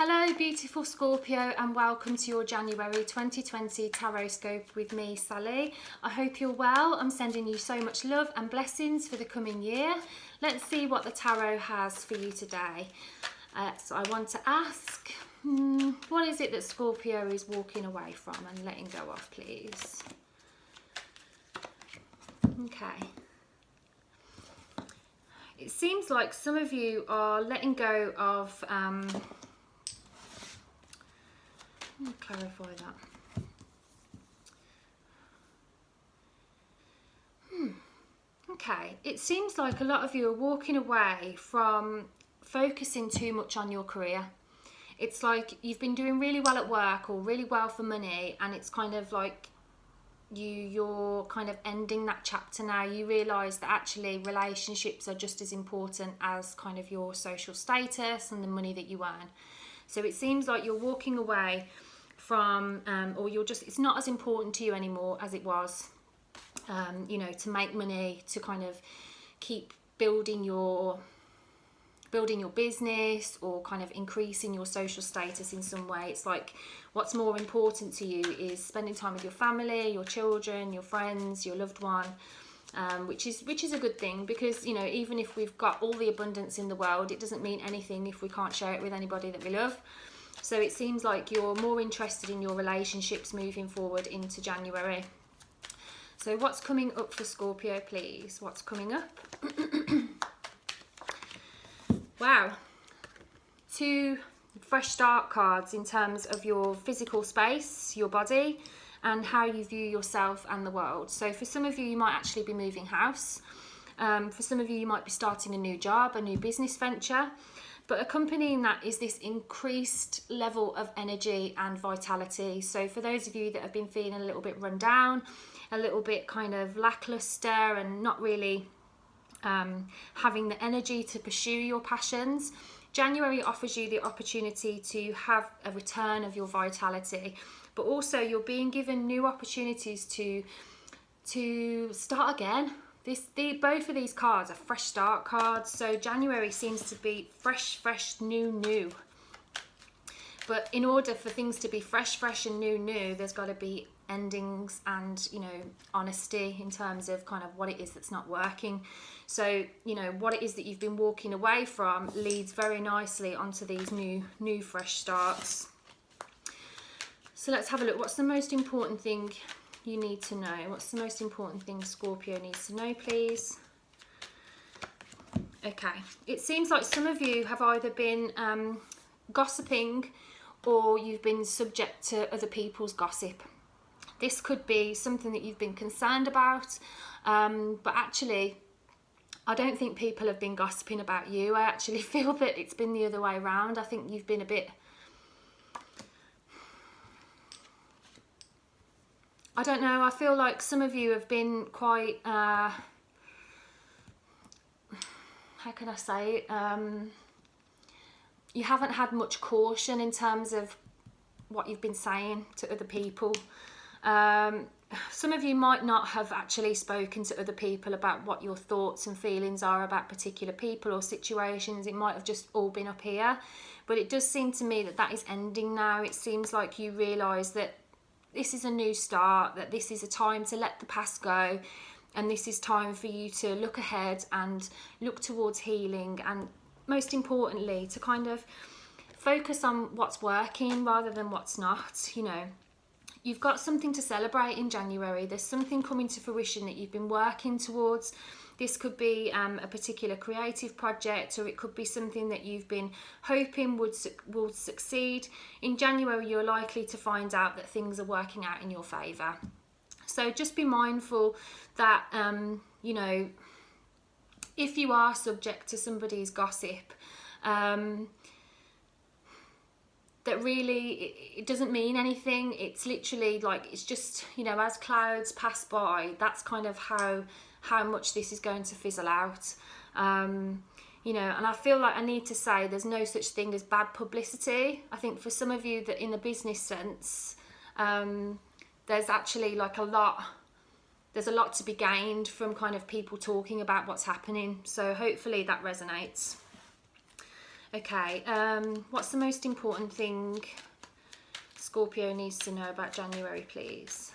Hello beautiful Scorpio, and welcome to your January 2020 Tarotscope with me, Sally. I hope you're well. I'm sending you so much love and blessings for the coming year. Let's see what the tarot has for you today. So I want to ask, what is it that Scorpio is walking away from and letting go of, please? Okay. It seems like some of you are letting go of let me clarify that. Okay, it seems like a lot of you are walking away from focusing too much on your career. It's like you've been doing really well at work or really well for money, and it's kind of like you're kind of ending that chapter now. You realise that actually relationships are just as important as kind of your social status and the money that you earn. So it seems like you're walking away from or you're just, it's not as important to you anymore as it was, you know, to make money, to kind of keep building your business or kind of increasing your social status in some way. It's like what's more important to you is spending time with your family, your children, your friends, your loved one, which is a good thing, because, you know, even if we've got all the abundance in the world, it doesn't mean anything if we can't share it with anybody that we love. So it seems like you're more interested in your relationships moving forward into January. So what's coming up for Scorpio, please? What's coming up? Wow. 2 fresh start cards in terms of your physical space, your body, and how you view yourself and the world. So for some of you, you might actually be moving house. For some of you, you might be starting a new job, a new business venture. But accompanying that is this increased level of energy and vitality. So for those of you that have been feeling a little bit run down, a little bit kind of lackluster and not really having the energy to pursue your passions, January offers you the opportunity to have a return of your vitality, but also you're being given new opportunities to start again. Both of these cards are fresh start cards, so January seems to be fresh, new. But in order for things to be fresh and new, there's got to be endings and, you know, honesty in terms of kind of what it is that's not working. So, you know, what it is that you've been walking away from leads very nicely onto these new fresh starts. So let's have a look. What's the most important thing you need to know? What's the most important thing Scorpio needs to know, please? Okay, it seems like some of you have either been gossiping or you've been subject to other people's gossip. This could be something that you've been concerned about, but actually I don't think people have been gossiping about you. I actually feel that it's been the other way around. I think you've been a bit, I don't know, I feel like some of you have been quite, how can I say it? You haven't had much caution in terms of what you've been saying to other people. Some of you might not have actually spoken to other people about what your thoughts and feelings are about particular people or situations. It might have just all been up here, but it does seem to me that that is ending now. It seems like you realise that this is a new start, that this is a time to let the past go, and this is time for you to look ahead and look towards healing, and most importantly to kind of focus on what's working rather than what's not. You know, you've got something to celebrate in January. There's something coming to fruition that you've been working towards. This could be a particular creative project, or it could be something that you've been hoping would succeed. In January, you're likely to find out that things are working out in your favour. So just be mindful that, you know, if you are subject to somebody's gossip, that really it doesn't mean anything. It's literally like, it's just, you know, as clouds pass by, that's kind of how much this is going to fizzle out. You know, and I feel like I need to say there's no such thing as bad publicity. I think for some of you that in the business sense, there's actually like there's a lot to be gained from kind of people talking about what's happening. So hopefully that resonates. Okay, what's the most important thing Scorpio needs to know about January, please?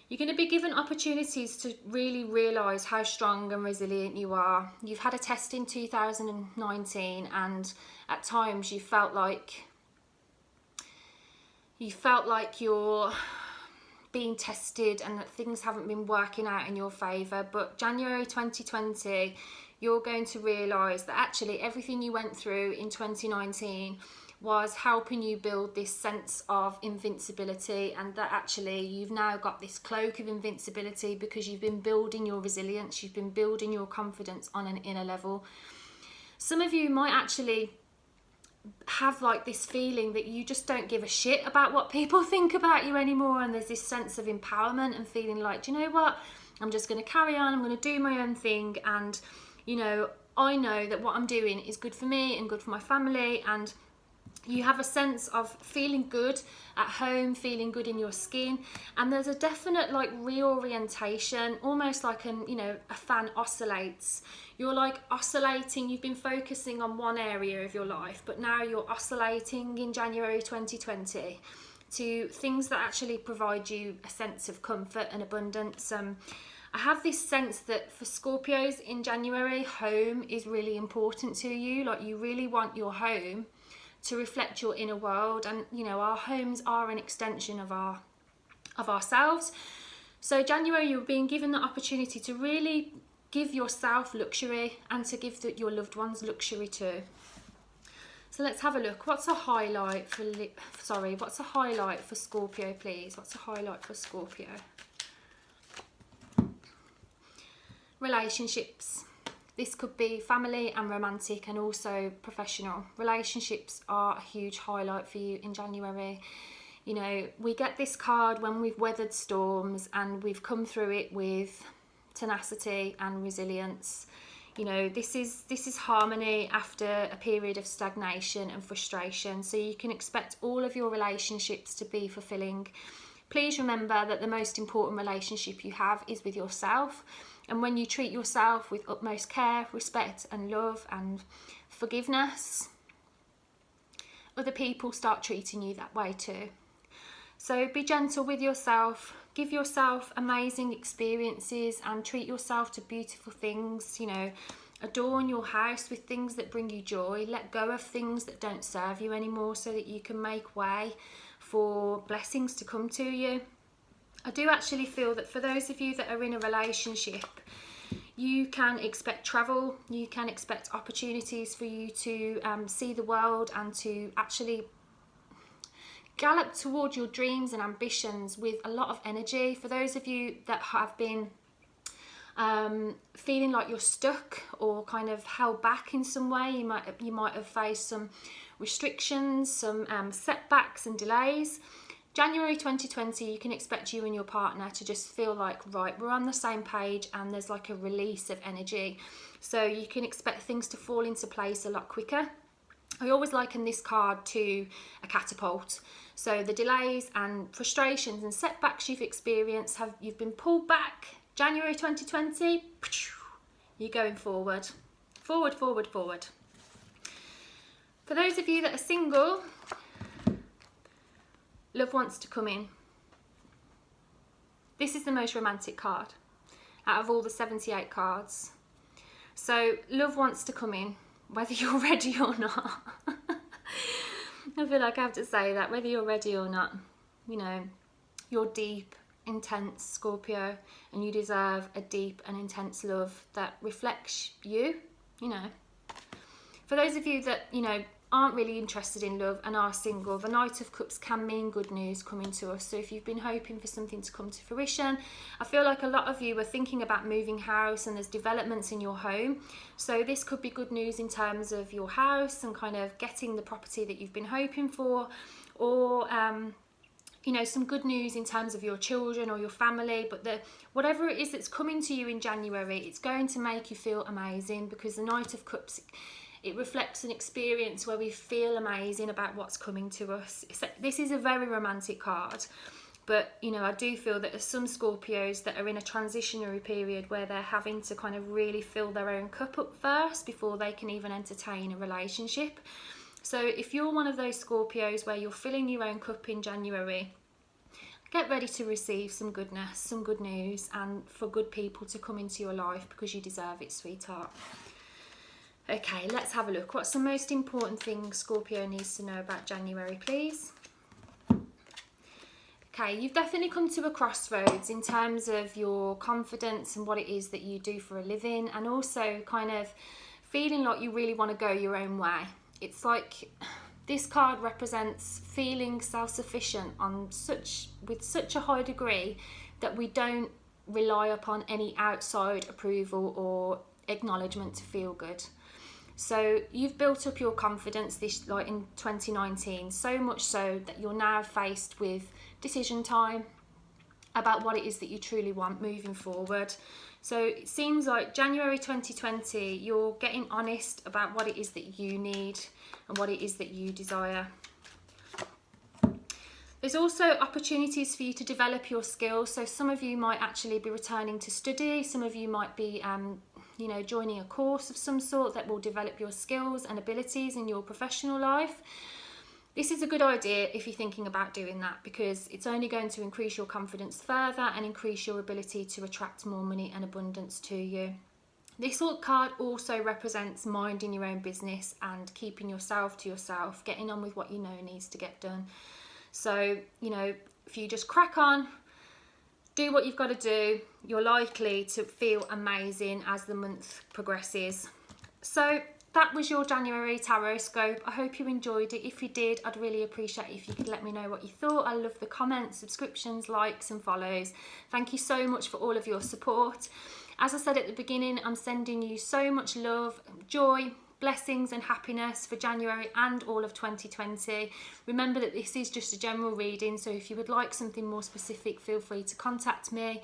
You're going to be given opportunities to really realise how strong and resilient you are. You've had a test in 2019, and at times you felt like you're being tested and that things haven't been working out in your favour. But January 2020, you're going to realise that actually everything you went through in 2019 was helping you build this sense of invincibility, and that actually you've now got this cloak of invincibility because you've been building your resilience, you've been building your confidence on an inner level. Some of you might actually have like this feeling that you just don't give a shit about what people think about you anymore, and there's this sense of empowerment and feeling like, do you know what, I'm just going to carry on, I'm going to do my own thing, and you know, I know that what I'm doing is good for me and good for my family. And you have a sense of feeling good at home, feeling good in your skin, and there's a definite like reorientation, almost like a fan oscillates. You're like oscillating, you've been focusing on one area of your life, but now you're oscillating in January 2020 to things that actually provide you a sense of comfort and abundance. I have this sense that for Scorpios in January, home is really important to you. Like, you really want your home to reflect your inner world, and you know, our homes are an extension of ourselves. So January, you're being given the opportunity to really give yourself luxury and to give your loved ones luxury too. So let's have a look. What's a highlight for Scorpio, please? What's a highlight for Scorpio? Relationships. This could be family and romantic, and also professional. Relationships are a huge highlight for you in January. You know, we get this card when we've weathered storms and we've come through it with tenacity and resilience. You know, this is harmony after a period of stagnation and frustration. So you can expect all of your relationships to be fulfilling. Please remember that the most important relationship you have is with yourself. And when you treat yourself with utmost care, respect and love and forgiveness, other people start treating you that way too. So be gentle with yourself, give yourself amazing experiences and treat yourself to beautiful things. You know, adorn your house with things that bring you joy. Let go of things that don't serve you anymore so that you can make way for blessings to come to you. I do actually feel that for those of you that are in a relationship, you can expect travel, you can expect opportunities for you to see the world and to actually gallop towards your dreams and ambitions with a lot of energy. For those of you that have been feeling like you're stuck or kind of held back in some way, you might have faced some restrictions, some setbacks and delays. January 2020, you can expect you and your partner to just feel like, right, we're on the same page, and there's like a release of energy. So you can expect things to fall into place a lot quicker. I always liken this card to a catapult. So the delays and frustrations and setbacks you've experienced, you've been pulled back. January 2020, you're going forward. Forward, forward, forward. For those of you that are single, love wants to come in. This is the most romantic card out of all the 78 cards. So love wants to come in, whether you're ready or not. I feel like I have to say that, whether you're ready or not. You know, you're deep, intense Scorpio, and you deserve a deep and intense love that reflects you, you know. For those of you that, you know, aren't really interested in love and are single, the Knight of Cups can mean good news coming to us. So if you've been hoping for something to come to fruition, I feel like a lot of you are thinking about moving house and there's developments in your home. So this could be good news in terms of your house and kind of getting the property that you've been hoping for, or you know, some good news in terms of your children or your family. But whatever it is that's coming to you in January, it's going to make you feel amazing, because the Knight of Cups, it reflects an experience where we feel amazing about what's coming to us. This is a very romantic card, But, you know, I do feel that there's some Scorpios that are in a transitionary period where they're having to kind of really fill their own cup up first before they can even entertain a relationship. So if you're one of those Scorpios where you're filling your own cup in January, get ready to receive some goodness, some good news, and for good people to come into your life, because you deserve it, sweetheart. Okay, let's have a look. What's the most important thing Scorpio needs to know about January, please? Okay, you've definitely come to a crossroads in terms of your confidence and what it is that you do for a living, and also kind of feeling like you really want to go your own way. It's like this card represents feeling self-sufficient with such a high degree that we don't rely upon any outside approval or acknowledgement to feel good. So you've built up your confidence in 2019, so much so that you're now faced with decision time about what it is that you truly want moving forward. So it seems like January 2020, you're getting honest about what it is that you need and what it is that you desire. There's also opportunities for you to develop your skills. So some of you might actually be returning to study. Some of you might be joining a course of some sort that will develop your skills and abilities in your professional life. This is a good idea if you're thinking about doing that, because it's only going to increase your confidence further and increase your ability to attract more money and abundance to you. This card also represents minding your own business and keeping yourself to yourself, getting on with what you know needs to get done. So, you know, if you just crack on, do what you've got to do, you're likely to feel amazing as the month progresses. So that was your January Tarotscope. I hope you enjoyed it. If you did, I'd really appreciate it if you could let me know what you thought. I love the comments, subscriptions, likes and follows. Thank you so much for all of your support. As I said at the beginning, I'm sending you so much love, joy, blessings and happiness for January and all of 2020. Remember that this is just a general reading, so if you would like something more specific, feel free to contact me.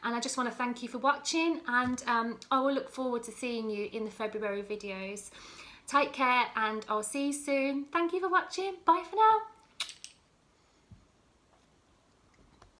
And I just want to thank you for watching, and I will look forward to seeing you in the February videos. Take care and I'll see you soon. Thank you for watching. Bye for now.